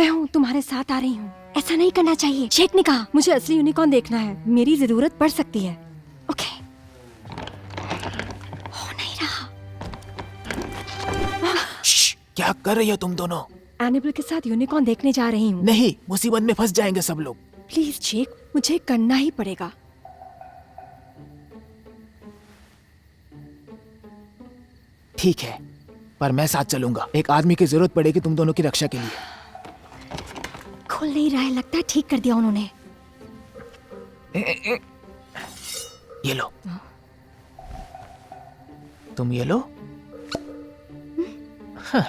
हूँ, तुम्हारे साथ आ रही हूँ। ऐसा नहीं करना चाहिए। शेख ने कहा मुझे असली यूनिकॉर्न देखना है, मेरी जरूरत पड़ सकती है। ओके, हो नहीं रहा। क्या कर रही हो तुम दोनों? एनिमल के साथ यूनिकॉर्न देखने जा रही हूँ। नहीं, मुसीबत में फंस जाएंगे सब लोग। प्लीज शेख, मुझे करना ही पड़ेगा। ठीक है, पर मैं साथ चलूंगा। एक आदमी की जरूरत पड़ेगी तुम दोनों की रक्षा के लिए। खुल नहीं रहा है, लगता है ठीक कर दिया उन्होंने। ये लो, तुम ये लो। हाँ।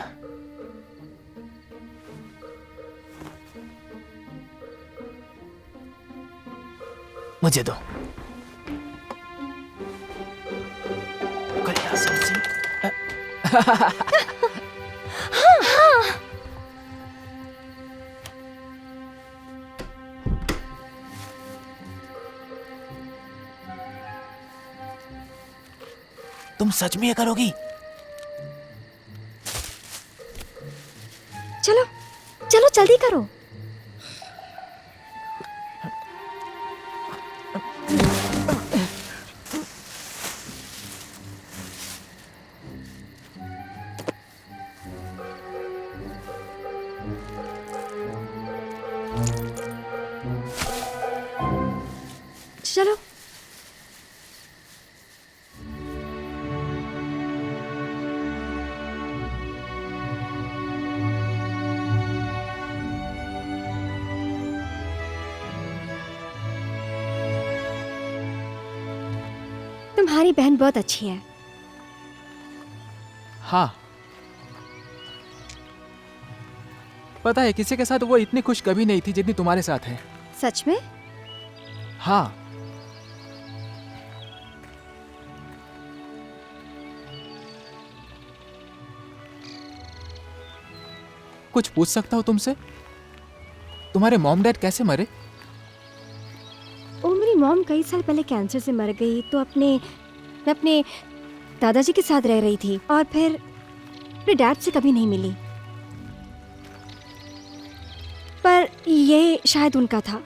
मुझे दो। तुम सच में ये करोगी? चलो चलो जल्दी करो। चलो तुम्हारी बहन बहुत अच्छी है। हाँ, पता है किसी के साथ वो इतनी खुश कभी नहीं थी जितनी तुम्हारे साथ है। सच में? हाँ, कुछ पूछ सकता हूँ तुमसे? तुम्हारे मॉम डैड कैसे मरे? ओ, मेरी मॉम कई साल पहले कैंसर से मर गई, तो मैं अपने दादाजी के साथ रह रही थी और फिर अपने डैड से कभी नहीं मिली। पर ये शायद उनका था,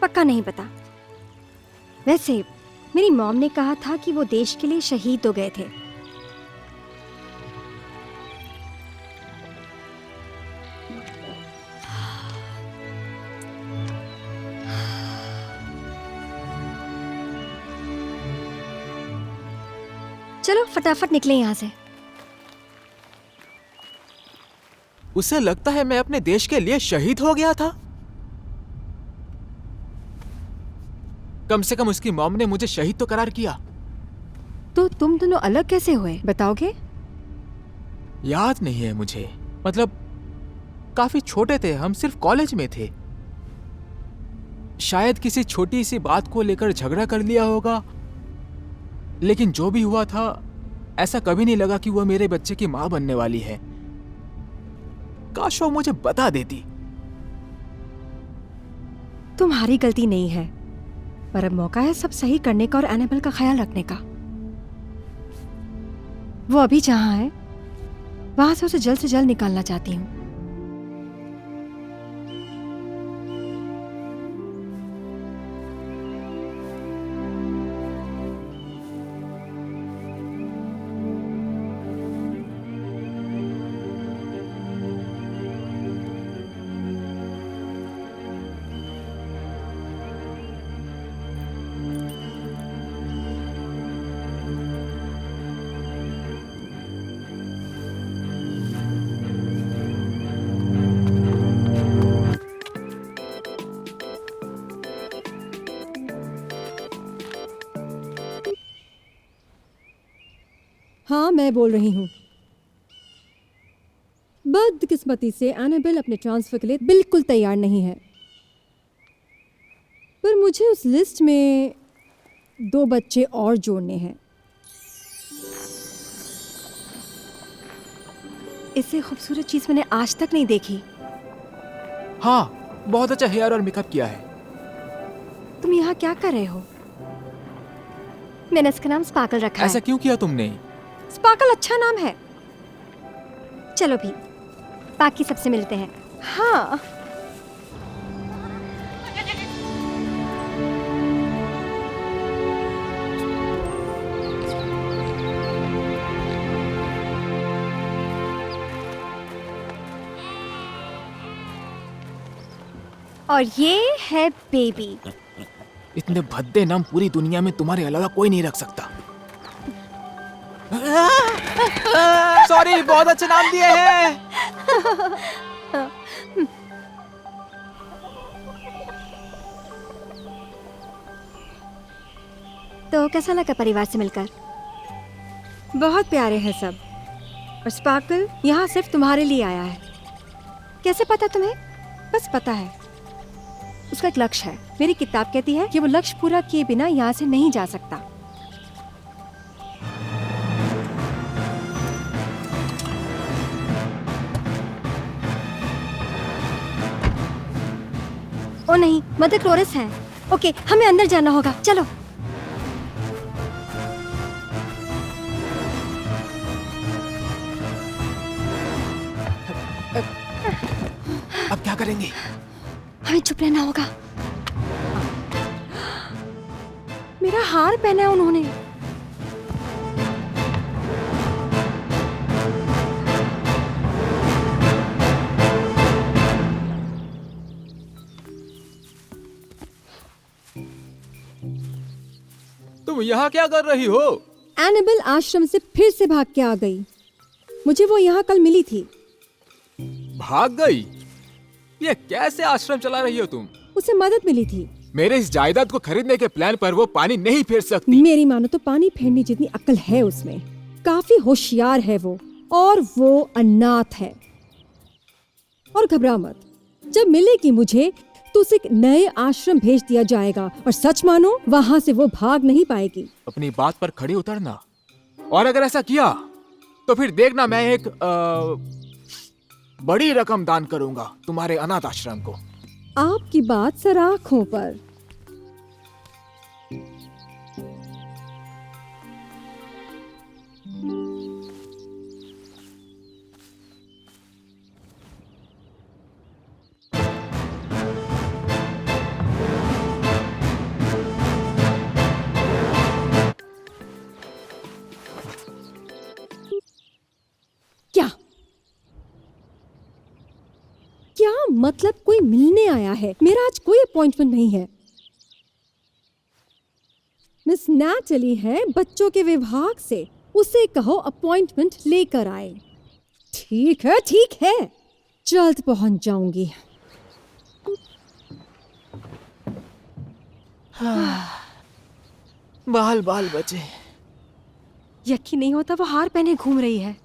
पक्का नहीं पता। वैसे मेरी मॉम ने कहा था कि वो देश के लिए शहीद हो गए थे। चलो फटाफट निकले यहाँ से। उसे लगता है मैं अपने देश के लिए शहीद हो गया था। कम से कम उसकी मॉम ने मुझे शहीद तो करार किया। तो तुम दोनों अलग कैसे हुए, बताओगे? याद नहीं है मुझे, मतलब काफी छोटे थे हम, सिर्फ कॉलेज में थे। शायद किसी छोटी सी बात को लेकर झगड़ा कर लिया होगा, लेकिन जो भी हुआ था ऐसा कभी नहीं लगा कि वह मेरे बच्चे की मां बनने वाली है। काश वो मुझे बता देती। तुम्हारी गलती नहीं है, पर अब मौका है सब सही करने का और एनाबेल का ख्याल रखने का। वो अभी जहां है वहां से उसे जल्द से जल्द निकालना चाहती हूँ। हाँ, मैं बोल रही हूँ। बदकिस्मती से एनाबेल अपने ट्रांसफर के लिए बिल्कुल तैयार नहीं है, पर मुझे उस लिस्ट में 2 बच्चे और जोड़ने हैं। इससे खूबसूरत चीज मैंने आज तक नहीं देखी। हाँ, बहुत अच्छा हेयर और मेकअप किया है। तुम यहाँ क्या कर रहे हो? मैंने इसका नाम स्पार्कल रखा ऐसा है। क्यों किया तुमने? स्पार्कल अच्छा नाम है। चलो भी, बाकी सबसे मिलते हैं। हाँ। और ये है बेबी। इतने भद्दे नाम पूरी दुनिया में तुम्हारे अलावा कोई नहीं रख सकता। सॉरी, बहुत अच्छे नाम दिए हैं। तो कैसा लगा परिवार से मिलकर? बहुत प्यारे हैं सब। और स्पार्कल यहाँ सिर्फ तुम्हारे लिए आया है। कैसे पता तुम्हें? बस पता है। उसका एक लक्ष्य है। मेरी किताब कहती है कि वो लक्ष्य पूरा किए बिना यहाँ से नहीं जा सकता। ओ नहीं, मदर क्लोरस है। ओके, हमें अंदर जाना होगा, चलो। अब क्या करेंगे? हमें चुप रहना होगा। मेरा हार पहना है उन्होंने। तुम यहाँ क्या कर रही हो? एनाबेल आश्रम से फिर से भाग के आ गई। मुझे वो यहाँ कल मिली थी। भाग गई? ये कैसे आश्रम चला रही हो तुम? उसे मदद मिली थी। मेरे इस जायदाद को खरीदने के प्लान पर वो पानी नहीं फेर सकती। मेरी मानो तो पानी फेरने जितनी अक्ल है उसमें। काफी होशियार है वो, और वो अनाथ है। और घबरा मत, जब मिलेगी मुझे तो उसे एक नए आश्रम भेज दिया जाएगा। और सच मानो, वहाँ से वो भाग नहीं पाएगी। अपनी बात पर खड़ी उतरना, और अगर ऐसा किया तो फिर देखना मैं एक बड़ी रकम दान करूंगा तुम्हारे अनाथ आश्रम को। आपकी बात सर आँखों पर। क्या मतलब कोई मिलने आया है? मेरा आज कोई अपॉइंटमेंट नहीं है। मिस नैटली है बच्चों के विभाग से। उसे कहो अपॉइंटमेंट लेकर आए। ठीक है, जल्द पहुंच जाऊंगी। बाल बाल बचे। यकीन नहीं होता वो हार पहने घूम रही है।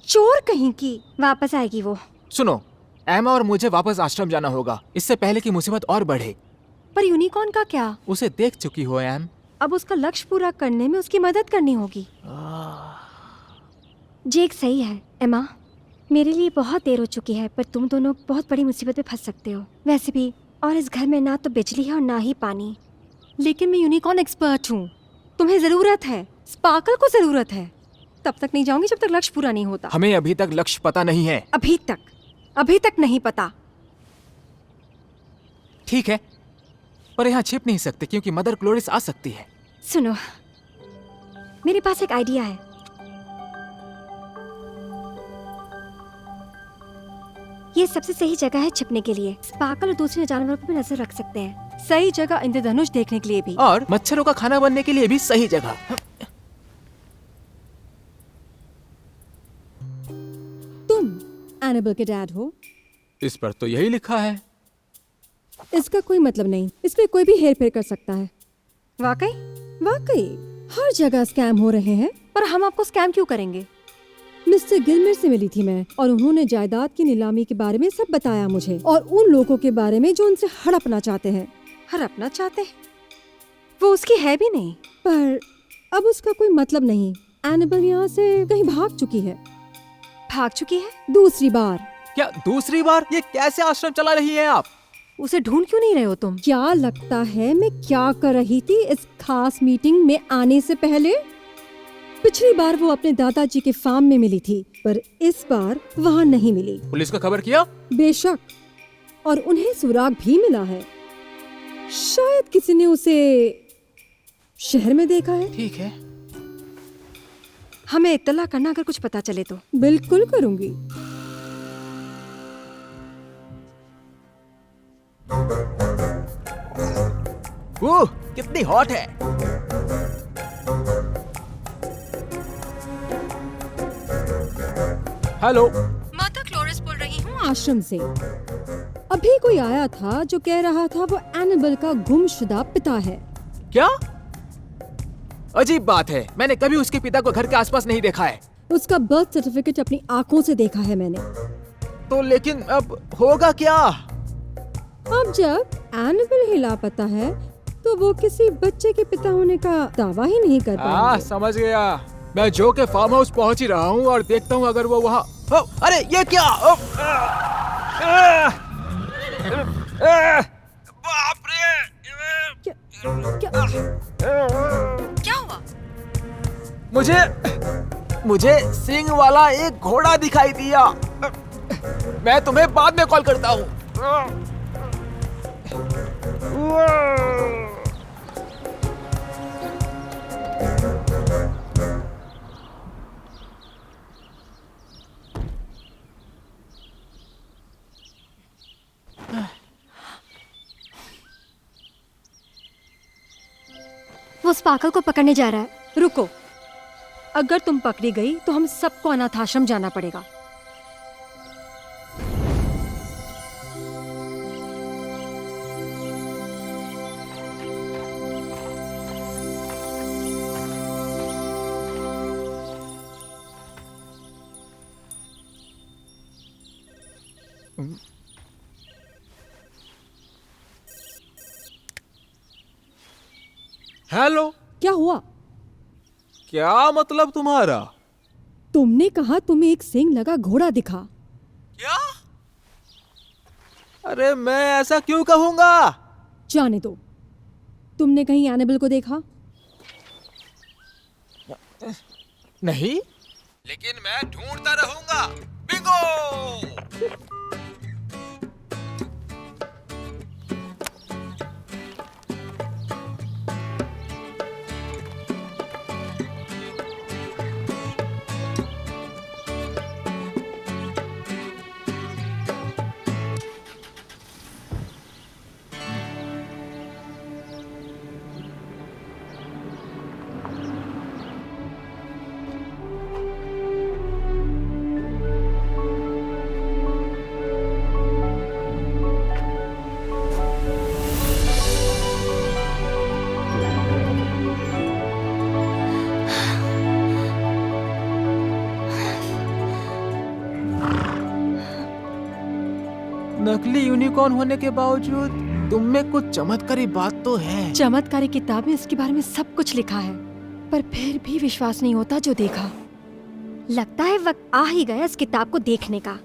चोर कहीं की। वापस आएगी वो। सुनो, एमा और मुझे वापस आश्रम जाना होगा, इससे पहले कि मुसीबत और बढ़े। पर यूनिकॉर्न का क्या? उसे देख चुकी हो एम। अब उसका लक्ष्य पूरा करने में उसकी मदद करनी होगी। जेक सही है एमा, मेरे लिए बहुत देर हो चुकी है, पर तुम दोनों बहुत बड़ी मुसीबत में फंस सकते हो। वैसे भी, और इस घर में ना तो बिजली है और ना ही पानी। लेकिन मैं यूनिकॉर्न एक्सपर्ट हूँ। तुम्हें जरूरत है, स्पार्कल को जरूरत है। तब तक नहीं जाऊंगी जब तक लक्ष्य पूरा नहीं होता। हमें अभी तक लक्ष्य पता नहीं है। अभी तक नहीं पता। ठीक है, पर यहाँ छिप नहीं सकते क्योंकि मदर क्लोरिस आ सकती है। सुनो, मेरे पास एक आइडिया है। ये सबसे सही जगह है छिपने के लिए। स्पार्कल और दूसरे जानवरों पर भी नजर रख सकते हैं। सही जगह इंद्रधनुष देखने के लिए भी। और मच्छरों का खाना बनने के लिए भी सही जगह। तुम एनाबेल के डैड हो? इस पर तो यही लिखा है। इसका कोई मतलब नहीं। इसमें कोई भी हेर फेर कर सकता है। वाकई हर जगह स्कैम हो रहे हैं। पर हम आपको स्कैम क्यों करेंगे? मिस्टर गिलमर से मिली थी मैं, और उन्होंने जायदाद की नीलामी के बारे में सब बताया मुझे, और उन लोगों के बारे में जो उनसे हड़पना चाहते हैं। हड़पना चाहते हैं? वो उसकी है भी नहीं। पर अब उसका कोई मतलब नहीं। एनाबेल यहाँ से कहीं भाग चुकी है। भाग चुकी है? दूसरी बार। क्या दूसरी बार? ये कैसे आश्रम चला रही हैं आप? उसे ढूंढ क्यों नहीं रहे हो तुम? क्या लगता है मैं क्या कर रही थी इस खास मीटिंग में आने से पहले? पिछली बार वो अपने दादाजी के फार्म में मिली थी, पर इस बार वहाँ नहीं मिली। पुलिस को खबर किया? बेशक, और उन्हें सुराग भी मिला है। शायद किसी ने उसे शहर में देखा है। ठीक है। हमें इत्तला करना अगर कुछ पता चले तो। बिल्कुल करूंगी। वो कितनी हॉट है। हेलो, माता क्लोरिस बोल रही हूँ आश्रम से। अभी कोई आया था जो कह रहा था वो एनाबेल का गुमशुदा पिता है। क्या? अजीब बात है, मैंने कभी उसके पिता को घर के आसपास नहीं देखा है। उसका बर्थ सर्टिफिकेट अपनी आंखों से देखा है मैंने। तो लेकिन अब होगा क्या? अब जब एनाबेल ही लापता है तो वो किसी बच्चे के पिता होने का दावा ही नहीं कर पाएंगे। समझ गया। मैं जो के फार्म हाउस पहुंच ही रहा हूँ और देखता हूँ अगर वो वहाँ। अरे ये क्या? बाप रे! क्या हुआ? मुझे सिंग वाला एक घोड़ा दिखाई दिया। मैं तुम्हें बाद में कॉल करता हूँ। वो स्पार्कल को पकड़ने जा रहा है। रुको, अगर तुम पकड़ी गई तो हम सबको अनाथ आश्रम जाना पड़ेगा। हेलो, क्या हुआ? क्या मतलब तुम्हारा? तुमने कहा तुम्हें एक सींग लगा घोड़ा दिखा। क्या? अरे मैं ऐसा क्यों कहूंगा? जाने दो। तुमने कहीं एनाबेल को देखा? नहीं, लेकिन मैं ढूंढता रहूंगा। बिंगो! नकली यूनिकॉर्न होने के बावजूद तुम में कुछ चमत्कारी बात तो है। चमत्कारी किताब में इसके बारे में सब कुछ लिखा है, पर फिर भी विश्वास नहीं होता जो देखा। लगता है वक्त आ ही गया इस किताब को देखने का।